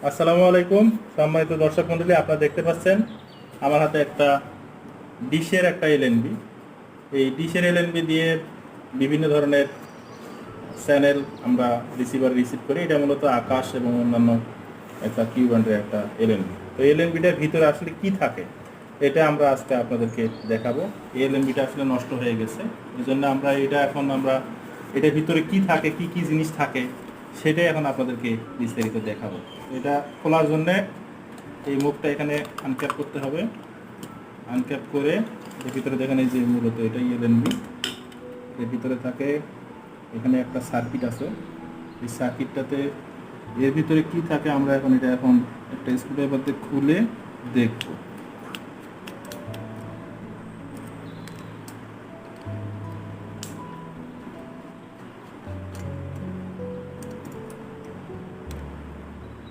আসসালামু আলাইকুম সম্মানিত দর্শক মণ্ডলী, আপনারা দেখতে পাচ্ছেন আমার হাতে একটা ডিশের একটা এলএনবি। এই ডিশের এলএনবি দিয়ে বিভিন্ন ধরনের চ্যানেল আমরা রিসিভ করি। এটা মূলত আকাশ এবং অন্যান্য একটা কিউ ব্যান্ডের একটা এলএনবি। তো এলএনবিটার ভিতরে আসলে কি থাকে এটা আমরা আজকে আপনাদেরকে দেখাবো। এই এলএনবিটা আসলে নষ্ট হয়ে গেছে, এই জন্য আমরা এটার ভিতরে কি থাকে, কি কি জিনিস থাকে সেটাই এখন আপনাদেরকে বিস্তারিত দেখাবো। এটা খোলার জন্যে এই মুখটা এখানে আনক্যাপ করতে হবে। আনক্যাপ করে এর ভিতরে দেখেন এই যে মূলত এটাই এলএনবি। এর ভিতরে থাকে এখানে একটা সার্কিট আছে। এই সার্কিটটাতে এর ভিতরে কি থাকে আমরা এখন একটা স্ক্রুড্রাইভার দিয়ে খুলে দেখব।